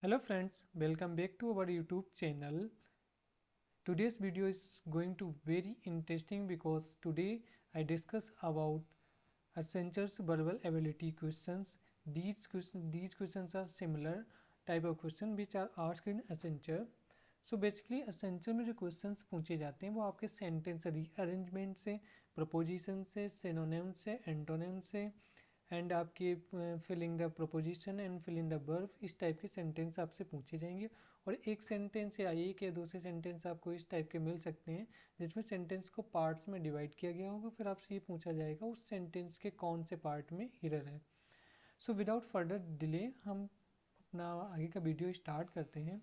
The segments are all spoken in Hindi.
Hello friends, welcome back to our YouTube channel. Today's video is going to very interesting because today I discuss about Accenture's verbal ability questions. These questions are similar type of question which are asked in Accenture. So basically Accenture में जो questions पूछे जाते हैं वो आपके sentence rearrangement से, preposition से, synonym से, antonym से एंड आपके filling the preposition and filling the verb, इस टाइप के सेंटेंस आपसे पूछे जाएंगे। और एक सेंटेंस या एक या दूसरे सेंटेंस आपको इस टाइप के मिल सकते हैं जिसमें सेंटेंस को पार्ट्स में डिवाइड किया गया होगा, फिर आपसे ये पूछा जाएगा उस सेंटेंस के कौन से पार्ट में एरर है। सो विदाउट फर्दर डिले हम अपना आगे का वीडियो स्टार्ट करते हैं।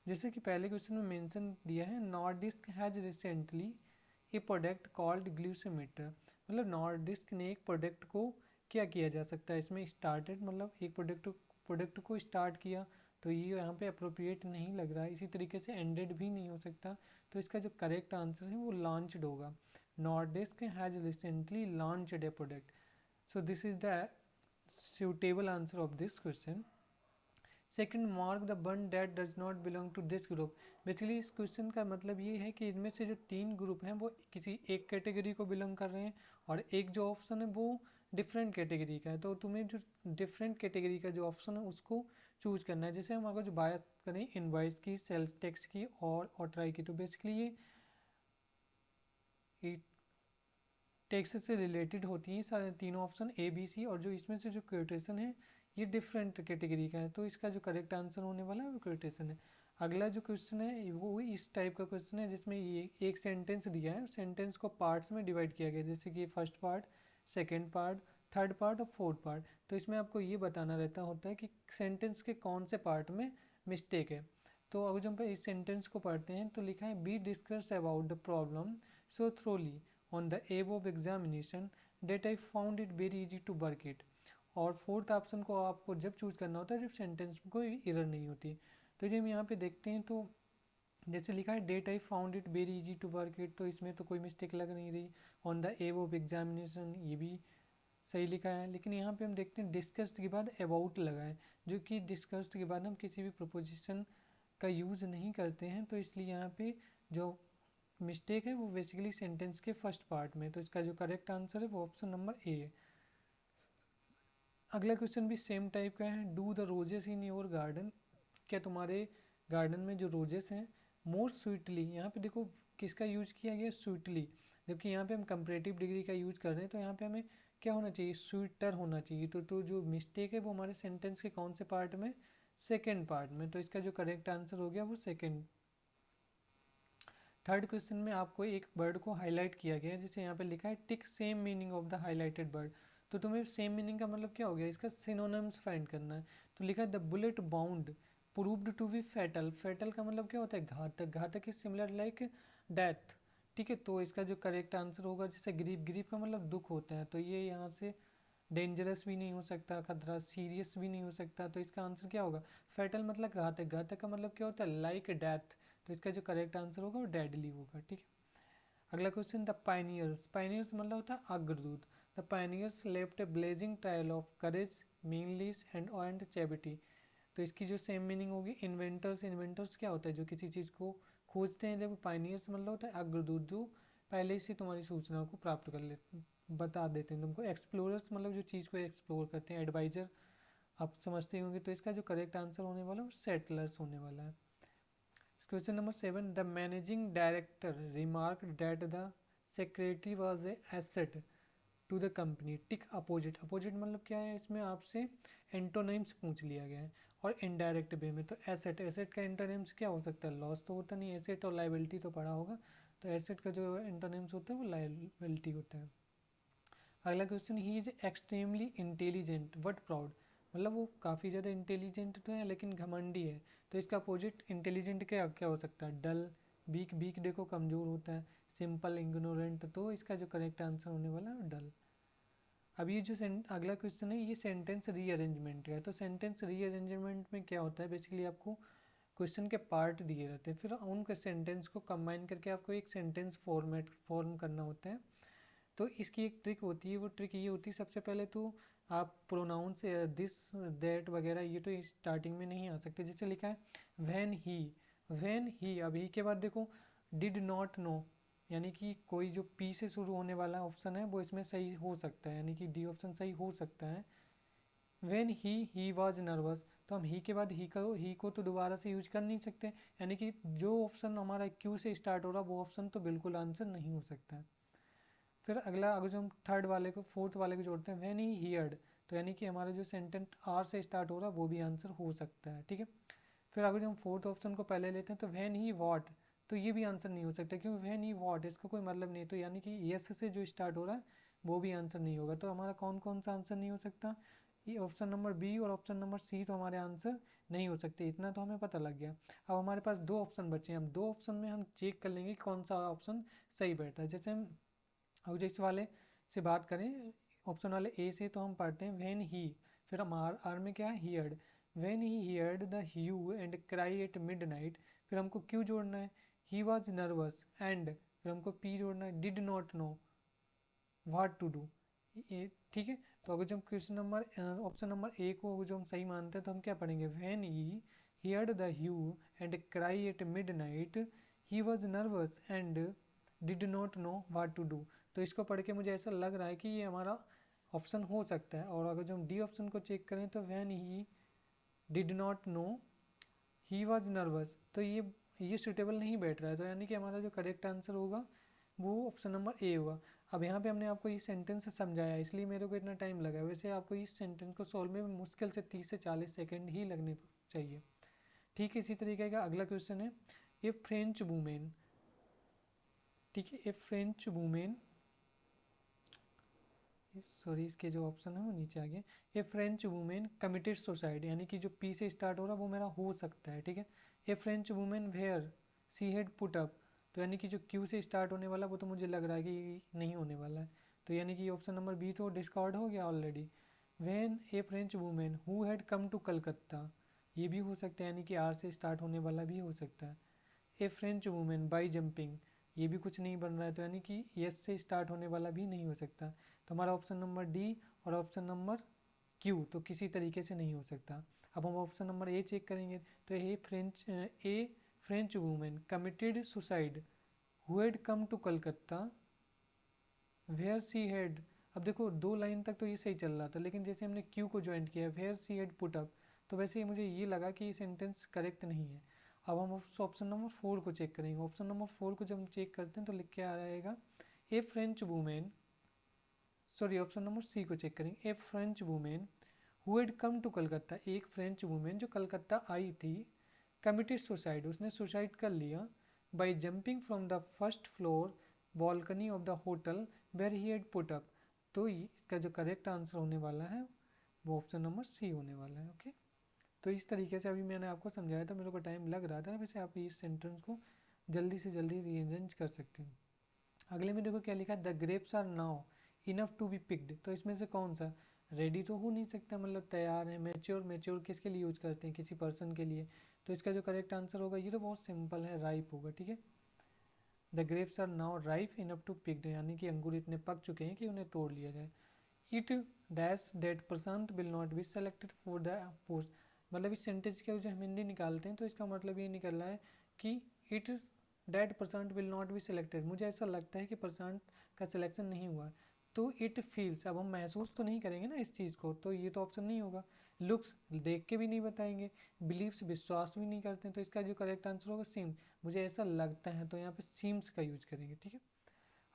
जैसे कि पहले क्वेश्चन में मेंशन दिया है, Nordisk has recently a product called glucometer. मतलब नॉर्डिस्क ने एक प्रोडक्ट को क्या किया जा सकता है, इसमें स्टार्टेड मतलब एक प्रोडक्ट को स्टार्ट किया, तो ये यहाँ पे अप्रोप्रिएट नहीं लग रहा है। इसी तरीके से एंडेड भी नहीं हो सकता, तो इसका जो करेक्ट आंसर है वो लॉन्च्ड होगा। Nordisk has recently launched a product, so this is the suitable answer of this question. Second, mark the one that does not belong to this group. Basically इस क्वेश्चन का मतलब ये है कि इनमें से जो तीन ग्रुप हैं वो किसी एक कैटेगरी को बिलोंग कर रहे हैं और एक जो ऑप्शन है वो डिफरेंट कैटेगरी का है। तो तुम्हें जो डिफरेंट कैटेगरी का जो ऑप्शन है उसको चूज करना है। जैसे हम अगर जो बात करें इनवॉइस की, सेल्फ टैक्स की और ट्राई की, तो बेसिकली ये टैक्स से रिलेटेड होती हैं सारे तीनों ऑप्शन ए बी सी, और जो इसमें से जो क्वेटेशन है ये डिफरेंट कैटेगरी का है, तो इसका जो करेक्ट आंसर होने वाला है वो क्वेटेशन है। अगला जो क्वेश्चन है वो इस टाइप का क्वेश्चन है जिसमें ये एक सेंटेंस दिया है, सेंटेंस को पार्ट्स में डिवाइड किया गया, जैसे कि first part, second part, third part और फोर्थ पार्ट। तो इसमें आपको ये बताना रहता होता है कि सेंटेंस के कौन से पार्ट में मिस्टेक है। तो अगर जब इस सेंटेंस को पढ़ते हैं तो लिखा है, be discussed about the problem so thoroughly on the above examination that I found it very easy to work it। और फोर्थ ऑप्शन को आपको जब चूज करना होता है जब सेंटेंस में कोई एरर नहीं होती। तो जब हम यहाँ पे देखते हैं तो जैसे लिखा है, that I found it very easy to work it, तो इसमें तो कोई मिस्टेक लग नहीं रही। On the eve of examination, ये भी सही लिखा है। लेकिन यहाँ पे हम देखते हैं डिस्कस्ड के बाद अबाउट लगा है, जो कि डिस्कस्ड के बाद हम किसी भी प्रपोजिशन का यूज़ नहीं करते हैं, तो इसलिए यहाँ पे जो मिस्टेक है वो बेसिकली सेंटेंस के फर्स्ट पार्ट में। तो इसका जो करेक्ट आंसर है वो ऑप्शन नंबर ए है। अगला क्वेश्चन भी सेम टाइप का है, do the roses in your garden. क्या तुम्हारे गार्डन में जो रोजेस हैं मोर स्वीटली, यहाँ पे देखो किसका यूज किया गया, स्वीटली, जबकि यहाँ पे हम कंपरेटिव डिग्री का यूज कर रहे हैं, तो यहाँ पे हमें क्या होना चाहिए, स्वीटर होना चाहिए। तो जो मिस्टेक है वो हमारे सेंटेंस के कौन से पार्ट में, सेकेंड पार्ट में। तो इसका जो करेक्ट आंसर हो गया वो सेकेंड। थर्ड क्वेश्चन में आपको एक वर्ड को हाईलाइट किया गया है, जैसे यहाँ पे लिखा है tick same meaning of the highlighted word. तो तुम्हें सेम मीनिंग का मतलब क्या हो गया, इसका सिनोनिम्स फाइंड करना है। तो लिखा है the bullet bound proved to be fatal. Fatal का मतलब क्या होता है, घातक। घातक इज सिमिलर लाइक डेथ। ठीक है, तो इसका जो करेक्ट आंसर होगा, जैसे ग्रीफ, ग्रीफ का मतलब दुख होता है, तो ये यहाँ से डेंजरस भी नहीं हो सकता, खतरा सीरियस भी नहीं हो सकता, तो इसका आंसर क्या होगा, फैटल मतलब घातक। घातक का मतलब क्या होता है, लाइक डेथ, तो इसका जो करेक्ट आंसर होगा वो डेडली होगा। ठीक है, अगला क्वेश्चन, द पाइनियर्स। पाइनियर्स मतलब होता है अग्रदूत। The pioneers left a blazing trial of courage, meanness and charity. तो इसकी जो सेम मीनिंग होगी, इन्वेंटर्स। इन्वेंटर्स क्या होता है, जो किसी चीज़ को खोजते हैं। जब पाइनियर्स मतलब होता है अग्रदूत, जो पहले से तुम्हारी सूचना को प्राप्त कर लेते, बता देते हैं तुमको। एक्सप्लोरर्स मतलब जो चीज़ को एक्सप्लोर करते हैं। एडवाइजर आप समझते होंगे, तो इसका जो करेक्ट आंसर होने वाला है वो सेटलर्स होने वाला है। Question number 7, the managing director remark that the secretary was a asset to the company, tick opposite. Opposite मतलब क्या है, इसमें आपसे एंटोनिम्स पूछ लिया गया है और इनडायरेक्ट वे में। तो एसेट, एसेट का एंटोनिम्स क्या हो सकता है, लॉस तो होता नहीं। एसेट और लाइबिलिटी तो पढ़ा होगा, तो एसेट का जो एंटोनिम्स होता है वो लाइबिलिटी होता है। अगला question, he is extremely intelligent but proud. मतलब वो काफ़ी ज़्यादा इंटेलिजेंट तो है लेकिन घमंडी है, तो इसका अपोजिट इंटेलिजेंट क्या क्या हो सकता है, डल, वीक। वीक देखो कमज़ोर होता है, सिंपल, इग्नोरेंट, तो इसका जो करेक्ट आंसर होने वाला है डल। अब ये जो अगला क्वेश्चन है ये सेंटेंस रीअरेंजमेंट का है। तो सेंटेंस रीअरेंजमेंट में क्या होता है, बेसिकली आपको क्वेश्चन के पार्ट दिए रहते हैं, फिर उनके सेंटेंस को कंबाइन करके आपको एक सेंटेंस फॉर्म करना होता है। तो इसकी एक ट्रिक होती है, वो ट्रिक ये होती है, सबसे पहले तो आप प्रोनाउंस दिस दैट वगैरह ये तो स्टार्टिंग में नहीं आ सकते। जैसे लिखा है व्हेन ही, अब ही के बाद देखो डिड नॉट नो, यानी कि कोई जो पी से शुरू होने वाला ऑप्शन है वो इसमें सही हो सकता है, यानी कि डी ऑप्शन सही हो सकता है। व्हेन ही वॉज नर्वस, तो हम ही के बाद ही को तो दोबारा से यूज कर नहीं सकते, यानी कि जो ऑप्शन हमारा क्यू से स्टार्ट हो रहा वो ऑप्शन तो बिल्कुल आंसर नहीं हो सकता है। फिर अगला अगर जो हम थर्ड वाले को फोर्थ वाले को जोड़ते हैं व्हेन ही हियर्ड, तो यानी कि हमारा जो सेंटेंस आर से स्टार्ट हो रहा है वो भी आंसर हो सकता है, ठीक है। फिर अगर जो हम फोर्थ ऑप्शन को पहले लेते हैं तो व्हेन ही वॉट, तो ये भी आंसर नहीं हो सकता क्योंकि व्हेन ही वॉट इसका कोई मतलब नहीं, तो यानी कि यस से जो स्टार्ट हो रहा है वो भी आंसर नहीं होगा। तो हमारा कौन कौन सा आंसर नहीं हो सकता, ये ऑप्शन नंबर बी और ऑप्शन नंबर सी तो हमारे आंसर नहीं हो सकते, इतना तो हमें पता लग गया। अब हमारे पास दो ऑप्शन बचे हैं, हम दो ऑप्शन में हम चेक कर लेंगे कौन सा ऑप्शन सही बैठ रहा है। जैसे हम अब जिस वाले से बात करें ऑप्शन वाले ए से, तो हम पढ़ते हैं व्हेन ही, फिर हम आर में क्या है heard, when he heard the hue and cry at midnight, फिर हमको क्यू जोड़ना है, ही वाज नर्वस एंड, फिर हमको पी जोड़ना है, did not know what to do, ये ठीक है। तो अगर जो हम question number option number A को जो हम सही मानते हैं तो हम क्या पढ़ेंगे, when he heard the hue and cry at midnight he was nervous and did not know what to do. तो इसको पढ़ के मुझे ऐसा लग रहा है कि ये हमारा ऑप्शन हो सकता है। और अगर जो हम डी ऑप्शन को चेक करें तो when he did not no he was nervous, तो ये सुटेबल नहीं बैठ रहा है, तो यानी कि हमारा जो करेक्ट आंसर होगा वो ऑप्शन नंबर ए होगा। अब यहाँ पे हमने आपको ये सेंटेंस समझाया इसलिए मेरे को इतना टाइम लगा, वैसे आपको इस सेंटेंस को सॉल्व में मुश्किल से 30 से 40 सेकेंड ही लगने चाहिए, ठीक है। इसी तरीके का अगला क्वेश्चन है, ए फ्रेंच वुमेन, ठीक है, ए फ्रेंच वुमेन, सॉरी इसके जो ऑप्शन है वो नीचे आ गए, ए फ्रेंच वुमेन कमिटेड सुसाइड, यानी कि जो पी से स्टार्ट हो रहा है वो मेरा हो सकता है, ठीक है। A French women where she had put up, तो यानी कि जो क्यू से स्टार्ट होने वाला वो तो मुझे लग रहा है कि नहीं होने वाला है, तो यानी कि ऑप्शन नंबर बी तो डिस्कार्ड हो गया already. When a French women who had come to Calcutta, ये भी हो सकता है, यानी कि आर से स्टार्ट होने वाला भी हो सकता है। A French women by jumping, ये भी कुछ नहीं बन रहा है, तो यानी कि यस से स्टार्ट होने वाला भी नहीं हो सकता। तो हमारा ऑप्शन नंबर डी और ऑप्शन नंबर क्यू तो किसी तरीके से नहीं हो सकता। अब हम ऑप्शन नंबर ए चेक करेंगे, तो a French women committed suicide who had come to Calcutta where she had, अब देखो दो लाइन तक तो ये सही चल रहा था, लेकिन जैसे हमने क्यू को ज्वाइंट किया where she had put up, तो वैसे ही मुझे ये लगा कि ये सेंटेंस करेक्ट नहीं है। अब हम ऑप्शन नंबर 4 को चेक करेंगे, ऑप्शन नंबर 4 को जब हम चेक करते हैं तो लिख के आ रहेगा a French women, sorry option number C को चेक करेंगे, a French women who had come to Calcutta, एक फ्रेंच वुमेन जो कलकत्ता आई थी, कमिटेड सुसाइड, उसने सुसाइड कर लिया, by jumping from the first floor balcony of the hotel where he had put up, तो इसका जो करेक्ट आंसर होने वाला है वो ऑप्शन नंबर सी होने वाला है, ओके। तो इस तरीके से अभी मैंने आपको समझाया था, मेरे को टाइम लग रहा था, वैसे आप इस सेंटेंस को जल्दी से जल्दी रीअरेंज कर सकते हैं। अगले में देखो क्या लिखा है, the grapes are now enough to be picked, तो इसमें से कौन सा रेडी तो हो नहीं सकता, मतलब तैयार है, मेच्योर, मेच्योर किसके लिए यूज करते हैं, किसी पर्सन के लिए, तो इसका जो करेक्ट आंसर होगा ये तो बहुत सिंपल है, राइप होगा, ठीक है। The grapes are now ripe enough to picked, यानी कि अंगूर इतने पक चुके हैं कि उन्हें तोड़ लिया जाए। It dash that Prashant will not be selected for the post, मतलब इस सेंटेंस के जो हम हिंदी निकालते हैं तो इसका मतलब ये निकल रहा है कि it is that Prashant will not be selected, मुझे ऐसा लगता है कि प्रशांत का सिलेक्शन नहीं हुआ, तो इट फील्स, अब हम महसूस तो नहीं करेंगे ना इस चीज़ को, तो ये तो ऑप्शन नहीं होगा। लुक्स देख के भी नहीं बताएंगे, बिलीव्स विश्वास भी नहीं करते हैं, तो इसका जो करेक्ट आंसर होगा सीम्स, मुझे ऐसा लगता है, तो यहाँ पे सीम्स का यूज करेंगे, ठीक है।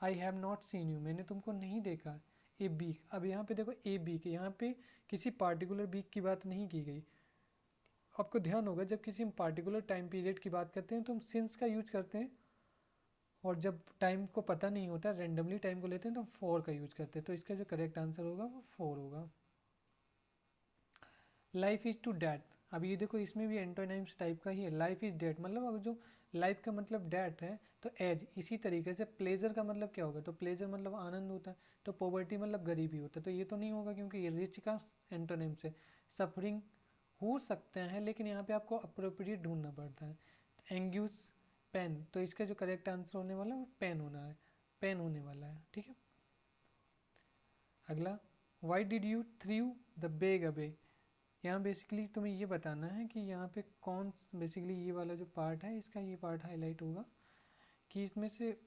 I have not seen you, मैंने तुमको नहीं देखा। ए बीक, अब यहाँ पे देखो ए बीक, यहाँ पे किसी पार्टिकुलर बीक की बात नहीं की गई। आपको ध्यान होगा जब किसी पार्टिकुलर टाइम पीरियड की बात करते हैं तो हम सिंस का यूज करते हैं, और जब टाइम को पता नहीं होता रेंडमली टाइम को लेते हैं तो हम फोर का यूज करते हैं, तो इसका जो करेक्ट आंसर होगा वो फोर होगा। लाइफ इज टू डैट, अब ये देखो इसमें भी एंटोनिम्स टाइप का ही है, लाइफ इज डैट मतलब अगर जो लाइफ का मतलब डैट है तो एज, इसी तरीके से प्लेजर का मतलब क्या होगा, तो प्लेजर मतलब आनंद होता है, तो पॉवर्टी मतलब गरीबी होता है, तो ये तो नहीं होगा क्योंकि ये रिच का एंटोनिम्स है। सफरिंग हो सकते हैं लेकिन यहाँ पे आपको अप्रोप्रिएट ढूंढना पड़ता है। एंग्यूस पेन, तो इसका जो करेक्ट आंसर होने वाला है वो पेन होना है, पेन होने वाला है, ठीक है। अगला Y did you through the bag away, यहाँ बेसिकली तुम्हें ये बताना है कि यहाँ पे कौन, बेसिकली ये वाला जो पार्ट है इसका ये पार्ट हाईलाइट होगा कि इसमें से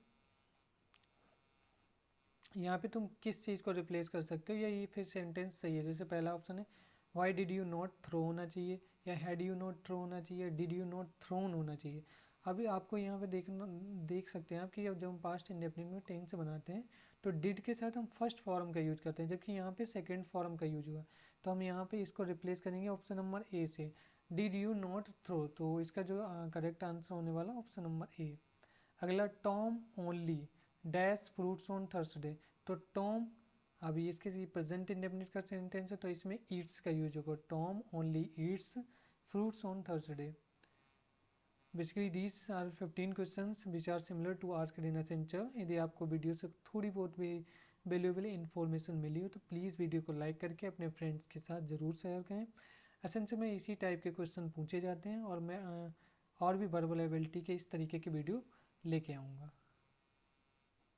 यहाँ पे तुम किस चीज़ को रिप्लेस कर सकते हो, या ये फिर सेंटेंस सही है। जैसे पहला ऑप्शन है why did you not throw होना चाहिए, या हैड यू नॉट थ्रो होना चाहिए, डिड यू नॉट थ्रोन होना चाहिए। अभी आपको यहाँ पे देख सकते हैं आप कि जब हम पास्ट इंडेफिनिट में टेंस बनाते हैं तो डिड के साथ हम फर्स्ट फॉर्म का यूज करते हैं, जबकि यहाँ पे सेकेंड फॉर्म का यूज हुआ। तो हम यहाँ पे इसको रिप्लेस करेंगे ऑप्शन नंबर ए से, डिड यू नॉट थ्रो। तो इसका जो करेक्ट आंसर होने वाला ऑप्शन नंबर ए। अगला, Tom only dash fruits on Thursday. तो टॉम, अभी इसके प्रेजेंट इंडेफिनिट का सेंटेंस है तो इसमें ईट्स का यूज होगा, Tom only eats fruits on Thursday. Basically these are 15 questions which are similar to asked in essential. यदि आपको वीडियो से थोड़ी बहुत भी वैल्यूएबल इन्फॉर्मेशन मिली हो तो प्लीज़ वीडियो को लाइक करके अपने फ्रेंड्स के साथ ज़रूर शेयर करें। एसेंशियल में इसी टाइप के क्वेश्चन पूछे जाते हैं और मैं और भी वर्बल एबिलिटी के इस तरीके की वीडियो लेके आऊँगा।